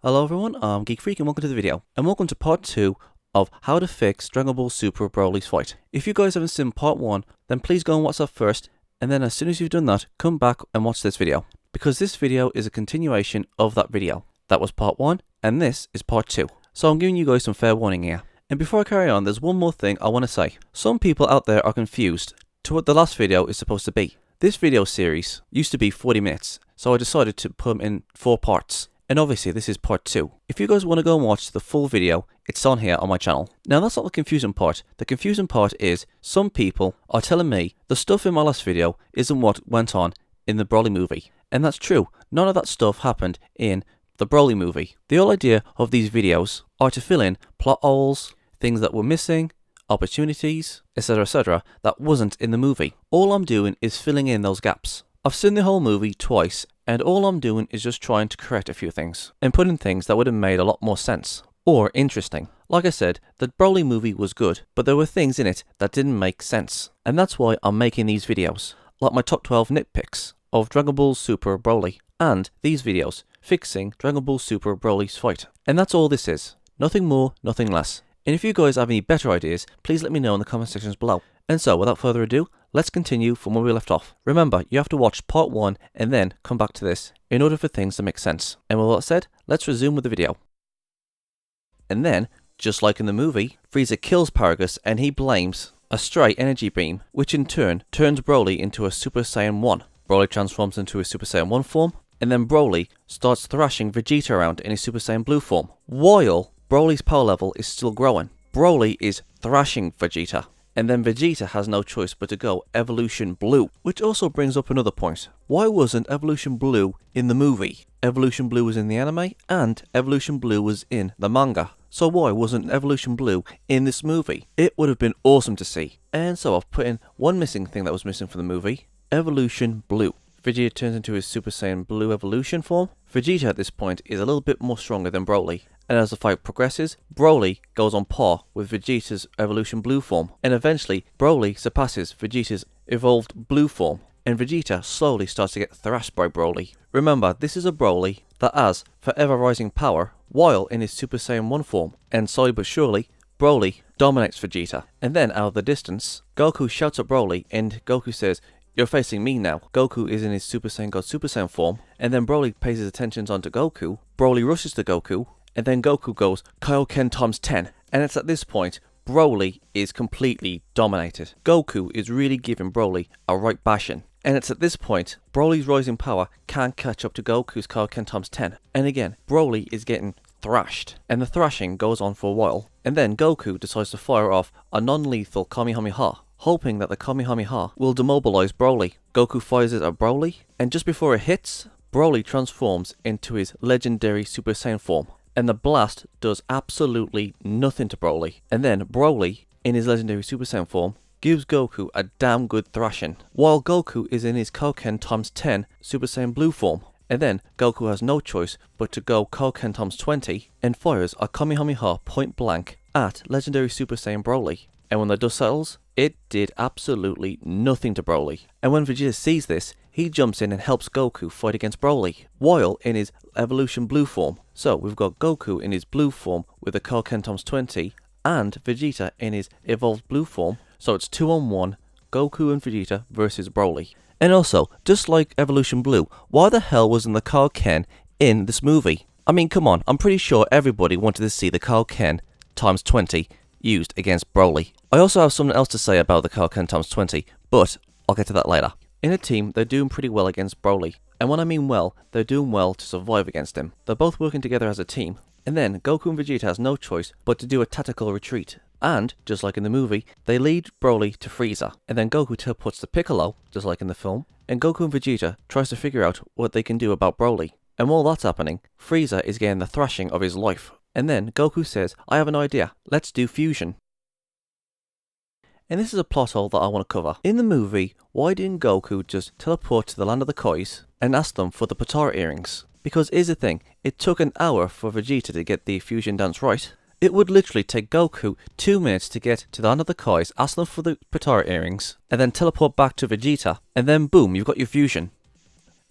Hello everyone, I'm Geek Freak and welcome to the video. And welcome to part 2 of how to fix Dragon Ball Super Broly's fight. If you guys haven't seen part 1, then please go and watch that first, and then as soon as you've done that, come back and watch this video. Because this video is a continuation of that video. That was part 1, and this is part 2. So I'm giving you guys some fair warning here. And before I carry on, there's one more thing I want to say. Some people out there are confused to what the last video is supposed to be. This video series used to be 40 minutes, so I decided to put them in 4 parts. And obviously this is part 2. If you guys want to go and watch the full video, it's on here on my channel. Now that's not the confusing part. The confusing part is some people are telling me the stuff in my last video isn't what went on in the Broly movie. And that's true. None of that stuff happened in the Broly movie. The whole idea of these videos are to fill in plot holes, things that were missing, opportunities, etc, that wasn't in the movie. All I'm doing is filling in those gaps. I've seen the whole movie twice, and all I'm doing is just trying to correct a few things and put in things that would have made a lot more sense or interesting. Like I said, the Broly movie was good, but there were things in it that didn't make sense, and that's why I'm making these videos, like my top 12 nitpicks of Dragon Ball Super Broly, and these videos fixing Dragon Ball Super Broly's fight. And that's all this is. Nothing more, nothing less. And if you guys have any better ideas, please let me know in the comment sections below. And so, without further ado, let's continue from where we left off. Remember, you have to watch part 1 and then come back to this in order for things to make sense. And with that said, let's resume with the video. And then, just like in the movie, Frieza kills Paragus and he blames a stray energy beam, which in turn turns Broly into a Super Saiyan 1. Broly transforms into his Super Saiyan 1 form, and then Broly starts thrashing Vegeta around in his Super Saiyan Blue form. While Broly's power level is still growing, Broly is thrashing Vegeta. And then Vegeta has no choice but to go Evolution Blue. Which also brings up another point. Why wasn't Evolution Blue in the movie? Evolution Blue was in the anime and Evolution Blue was in the manga. So why wasn't Evolution Blue in this movie? It would have been awesome to see. And so I've put in one missing thing that was missing from the movie. Evolution Blue. Vegeta turns into his Super Saiyan Blue evolution form. Vegeta at this point is a little bit more stronger than Broly. And as the fight progresses, Broly goes on par with Vegeta's Evolution Blue form, and eventually Broly surpasses Vegeta's evolved Blue form, and Vegeta slowly starts to get thrashed by Broly. Remember, this is a Broly that has forever rising power while in his Super Saiyan 1 form, and slowly but surely, Broly dominates Vegeta. And then out of the distance, Goku shouts at Broly, and Goku says, "You're facing me now." Goku is in his Super Saiyan God Super Saiyan form, and then Broly pays his attentions onto Goku. Broly rushes to Goku, and then Goku goes Kaioken times 10. And it's at this point, Broly is completely dominated. Goku is really giving Broly a right bashing. And it's at this point, Broly's rising power can't catch up to Goku's Kaioken times 10. And again, Broly is getting thrashed. And the thrashing goes on for a while. And then Goku decides to fire off a non-lethal Kamehameha, hoping that the Kamehameha will demobilize Broly. Goku fires it at Broly, and just before it hits, Broly transforms into his legendary Super Saiyan form. And the blast does absolutely nothing to Broly. And then Broly, in his legendary Super Saiyan form, gives Goku a damn good thrashing, while Goku is in his Kaioken times 10 Super Saiyan Blue form. And then Goku has no choice but to go Kaioken times 20 and fires a Kamehameha point blank at legendary Super Saiyan Broly. And when the dust settles, it did absolutely nothing to Broly. And when Vegeta sees this, he jumps in and helps Goku fight against Broly, while in his Evolution Blue form. So we've got Goku in his Blue form with a Kaioken times 20, and Vegeta in his Evolved Blue form. So it's 2-on-1, Goku and Vegeta versus Broly. And also, just like Evolution Blue, why the hell wasn't the Kaioken in this movie? I mean, come on, I'm pretty sure everybody wanted to see the Kaioken times 20 used against Broly. I also have something else to say about the Kaioken times 20, but I'll get to that later. In a team, they're doing pretty well against Broly. And when I mean well, they're doing well to survive against him. They're both working together as a team. And then Goku and Vegeta has no choice but to do a tactical retreat. And, just like in the movie, they lead Broly to Frieza. And then Goku teleports to Piccolo, just like in the film. And Goku and Vegeta tries to figure out what they can do about Broly. And while that's happening, Frieza is getting the thrashing of his life. And then Goku says, "I have an idea, let's do fusion." And this is a plot hole that I want to cover. In the movie, why didn't Goku just teleport to the land of the Kois and ask them for the Potara earrings? Because here's the thing, it took an hour for Vegeta to get the fusion dance right. It would literally take Goku 2 minutes to get to the land of the Kois, ask them for the Potara earrings, and then teleport back to Vegeta, and then boom, you've got your fusion.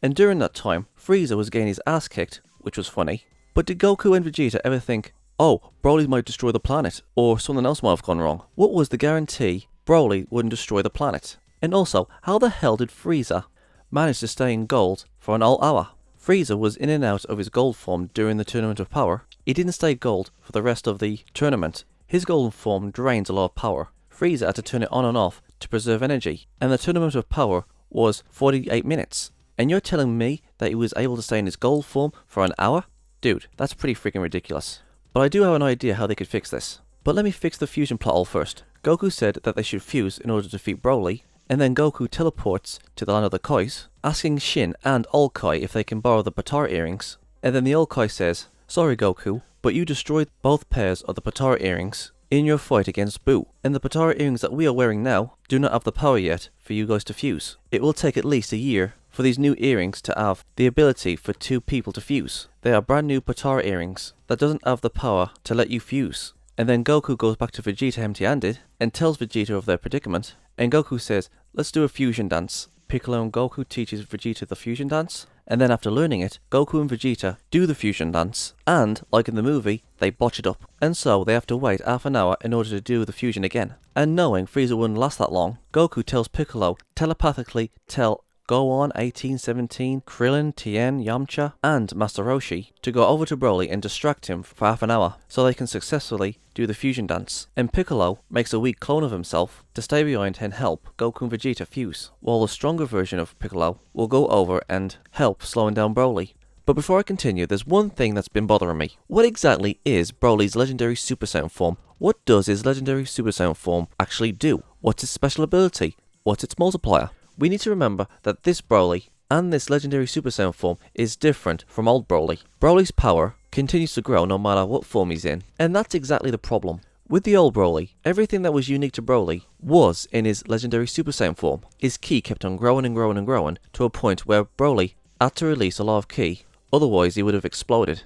And during that time, Frieza was getting his ass kicked, which was funny. But did Goku and Vegeta ever think, oh, Broly might destroy the planet, or something else might have gone wrong? What was the guarantee Broly wouldn't destroy the planet? And also, how the hell did Frieza manage to stay in gold for an whole hour? Frieza was in and out of his gold form during the Tournament of Power. He didn't stay gold for the rest of the tournament. His golden form drains a lot of power. Frieza had to turn it on and off to preserve energy, and the Tournament of Power was 48 minutes. And you're telling me that he was able to stay in his gold form for an hour? Dude, that's pretty freaking ridiculous. But I do have an idea how they could fix this. But let me fix the fusion plot all first. Goku said that they should fuse in order to defeat Broly, and then Goku teleports to the land of the Kais, asking Shin and Old Kai if they can borrow the Potara earrings. And then the Old Kai says, sorry Goku, but you destroyed both pairs of the Potara earrings in your fight against Boo, and the Potara earrings that we are wearing now do not have the power yet for you guys to fuse. It will take at least a year for these new earrings to have the ability for two people to fuse. They are brand new Potara earrings that doesn't have the power to let you fuse. And then Goku goes back to Vegeta empty-handed and tells Vegeta of their predicament, and Goku says, let's do a fusion dance. Piccolo and Goku teaches Vegeta the fusion dance, and then after learning it, Goku and Vegeta do the fusion dance, and, like in the movie, they botch it up. And so they have to wait half an hour in order to do the fusion again. And knowing Frieza wouldn't last that long, Goku tells Piccolo telepathically tell Gohan, 1817, Krillin, Tien, Yamcha, and Master Roshi to go over to Broly and distract him for half an hour so they can successfully do the fusion dance. And Piccolo makes a weak clone of himself to stay behind and help Goku and Vegeta fuse, while the stronger version of Piccolo will go over and help slowing down Broly. But before I continue, there's one thing that's been bothering me. What exactly is Broly's legendary Super Saiyan form? What does his legendary Super Saiyan form actually do? What's its special ability? What's its multiplier? We need to remember that this Broly and this legendary Super Saiyan form is different from old Broly. Broly's power continues to grow no matter what form he's in, and that's exactly the problem. With the old Broly, everything that was unique to Broly was in his legendary Super Saiyan form. His ki kept on growing and growing and growing to a point where Broly had to release a lot of ki, otherwise he would have exploded.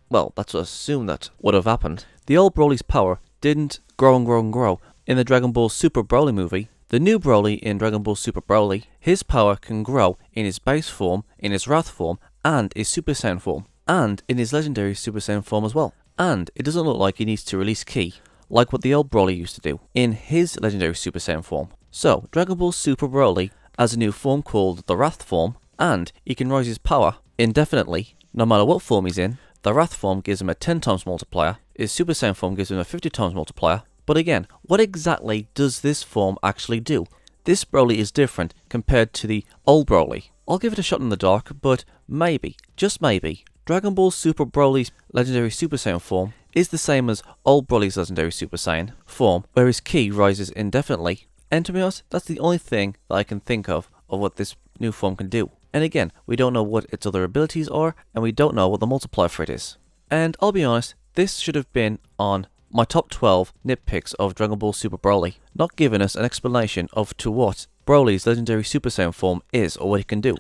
Well, that's to assume that would have happened. The old Broly's power didn't grow and grow and grow. In the Dragon Ball Super Broly movie, the new Broly in Dragon Ball Super Broly, his power can grow in his base form, in his Wrath form, and his Super Saiyan form, and in his legendary Super Saiyan form as well. And it doesn't look like he needs to release ki, like what the old Broly used to do, in his legendary Super Saiyan form. So, Dragon Ball Super Broly has a new form called the Wrath form, and he can rise his power indefinitely, no matter what form he's in. The Wrath form gives him a 10 times multiplier, his Super Saiyan form gives him a 50 times multiplier. But again, what exactly does this form actually do? This Broly is different compared to the old Broly. I'll give it a shot in the dark, but maybe, just maybe, Dragon Ball Super Broly's legendary Super Saiyan form is the same as old Broly's legendary Super Saiyan form, where his ki rises indefinitely. And to be honest, that's the only thing that I can think of what this new form can do. And again, we don't know what its other abilities are, and we don't know what the multiplier for it is. And I'll be honest, this should have been on my top 12 nitpicks of Dragon Ball Super Broly, not giving us an explanation of to what Broly's legendary Super Saiyan form is or what it can do.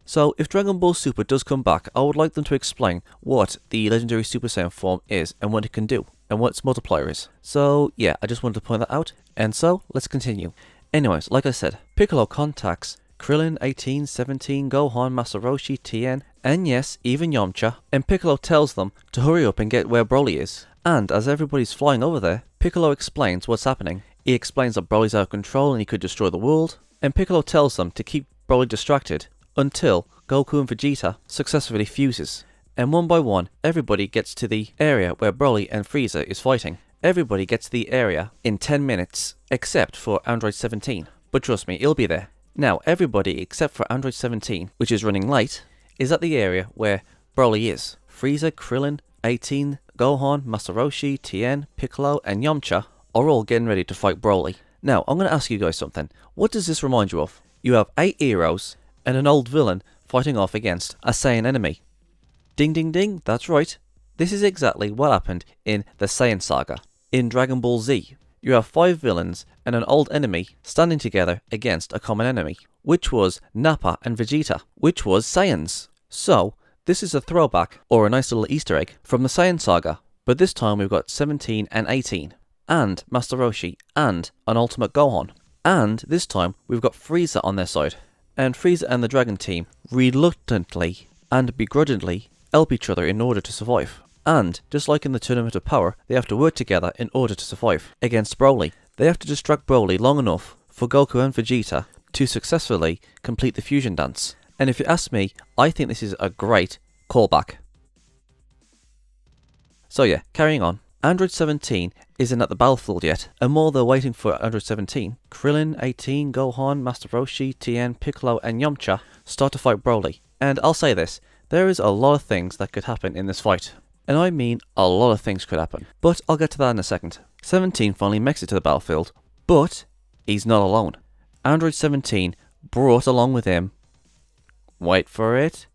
So if Dragon Ball Super does come back, I would like them to explain what the legendary Super Saiyan form is and what it can do and what its multiplier is. So yeah, I just wanted to point that out, and so let's continue. Anyways, like I said, Piccolo contacts Krillin, 1817, Gohan, Master Roshi, Tien, and yes, even Yamcha, and Piccolo tells them to hurry up and get where Broly is. And as everybody's flying over there, Piccolo explains what's happening. He explains that Broly's out of control and he could destroy the world, and Piccolo tells them to keep Broly distracted until Goku and Vegeta successfully fuses. And one by one, everybody gets to the area where Broly and Frieza is fighting. Everybody gets to the area in 10 minutes, except for Android 17. But trust me, he'll be there. Now, everybody except for Android 17, which is running late, is at the area where Broly is. Frieza, Krillin, 18, Gohan, Master Roshi, Tien, Piccolo, and Yamcha are all getting ready to fight Broly. Now, I'm going to ask you guys something. What does this remind you of? You have 8 heroes and an old villain fighting off against a Saiyan enemy. Ding ding ding, that's right. This is exactly what happened in the Saiyan saga. In Dragon Ball Z, you have 5 villains and an old enemy standing together against a common enemy, which was Nappa and Vegeta, which was Saiyans. So, this is a throwback, or a nice little Easter egg, from the Saiyan saga, but this time we've got 17 and 18, and Master Roshi, and an Ultimate Gohan. And this time we've got Frieza on their side, and Frieza and the Dragon Team reluctantly and begrudgingly help each other in order to survive. And, just like in the Tournament of Power, they have to work together in order to survive. Against Broly, they have to distract Broly long enough for Goku and Vegeta to successfully complete the fusion dance. And if you ask me, I think this is a great callback. So yeah, carrying on. Android 17 isn't at the battlefield yet, and while they're waiting for Android 17, Krillin, 18, Gohan, Master Roshi, Tien, Piccolo and Yamcha start to fight Broly. And I'll say this, there is a lot of things that could happen in this fight. And I mean a lot of things could happen. But I'll get to that in a second. 17 finally makes it to the battlefield, but he's not alone. Android 17 brought along with him, wait for it,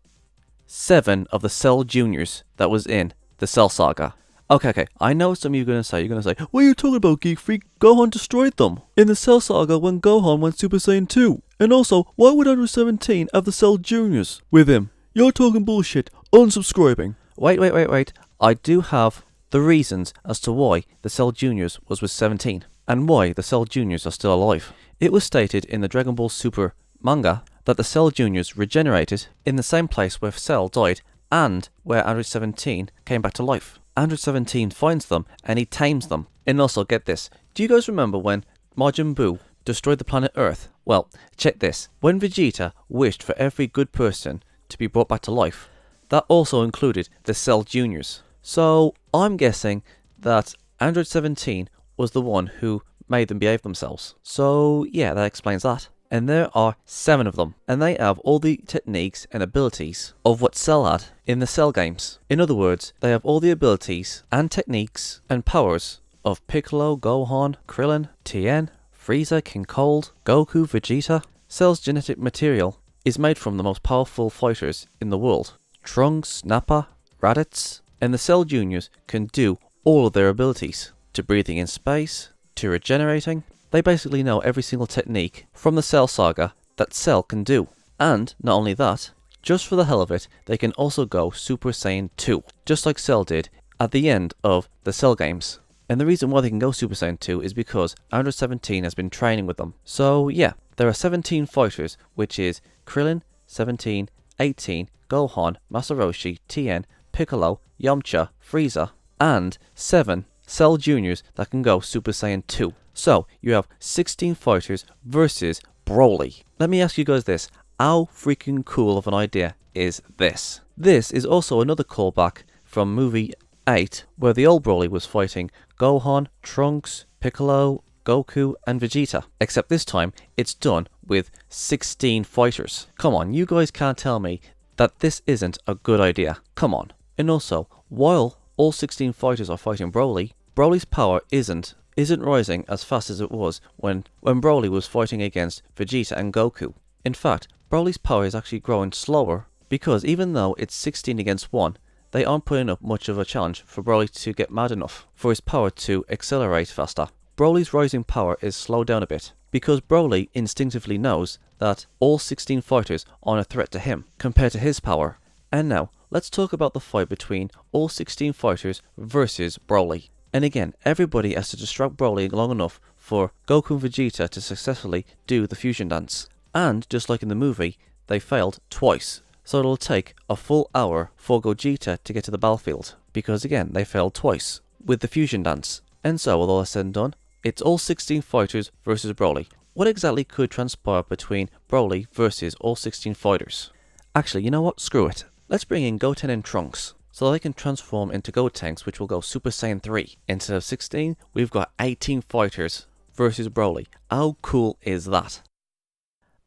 7 of the Cell Juniors that was in the Cell Saga. Okay, I know some of you are going to say, what are you talking about, Geek Freak? Gohan destroyed them in the Cell Saga when Gohan went Super Saiyan 2. And also, why would Android 17 have the Cell Juniors with him? You're talking bullshit, unsubscribing. Wait. I do have the reasons as to why the Cell Juniors was with 17, and why the Cell Juniors are still alive. It was stated in the Dragon Ball Super manga that the Cell Juniors regenerated in the same place where Cell died and where Android 17 came back to life. Android 17 finds them and he tames them. And also, get this, do you guys remember when Majin Buu destroyed the planet Earth? Well, check this. When Vegeta wished for every good person to be brought back to life, that also included the Cell Juniors. So I'm guessing that Android 17 was the one who made them behave themselves. So yeah, that explains that. And there are 7 of them, and they have all the techniques and abilities of what Cell had in the Cell games. In other words, they have all the abilities and techniques and powers of Piccolo, Gohan, Krillin, Tien, Frieza, King Cold, Goku, Vegeta. Cell's genetic material is made from the most powerful fighters in the world. Trunks, Nappa, Raditz, and the Cell Juniors can do all of their abilities. To breathing in space, to regenerating. They basically know every single technique from the Cell Saga that Cell can do. And not only that, just for the hell of it, they can also go Super Saiyan 2, just like Cell did at the end of the Cell games. And the reason why they can go Super Saiyan 2 is because Android 17 has been training with them. So yeah, there are 17 fighters, which is Krillin, 17, 18, Gohan, Master Roshi, Tien, Piccolo, Yamcha, Frieza, and 7 Cell Juniors that can go Super Saiyan 2. So, you have 16 fighters versus Broly. Let me ask you guys this. How freaking cool of an idea is this? This is also another callback from movie 8, where the old Broly was fighting Gohan, Trunks, Piccolo, Goku, and Vegeta. Except this time, it's done with 16 fighters. Come on, you guys can't tell me that this isn't a good idea. Come on. And also, while all 16 fighters are fighting Broly, Broly's power isn't rising as fast as it was when Broly was fighting against Vegeta and Goku. In fact, Broly's power is actually growing slower because even though it's 16 against 1, they aren't putting up much of a challenge for Broly to get mad enough for his power to accelerate faster. Broly's rising power is slowed down a bit because Broly instinctively knows that all 16 fighters aren't a threat to him compared to his power. And now, let's talk about the fight between all 16 fighters versus Broly. And again, everybody has to distract Broly long enough for Goku and Vegeta to successfully do the fusion dance. And, just like in the movie, they failed twice. So it'll take a full hour for Gogeta to get to the battlefield. Because again, they failed twice with the fusion dance. And so, with all that said and done, it's all 16 fighters versus Broly. What exactly could transpire between Broly versus all 16 fighters? Actually, you know what? Screw it. Let's bring in Goten and Trunks, so they can transform into Gotenks, which will go Super Saiyan 3. Instead of 16, we've got 18 fighters versus Broly. How cool is that?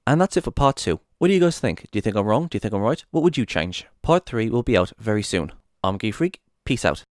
And that's it for part 2. What do you guys think? Do you think I'm wrong? Do you think I'm right? What would you change? Part 3 will be out very soon. I'm Geek Freak. Peace out.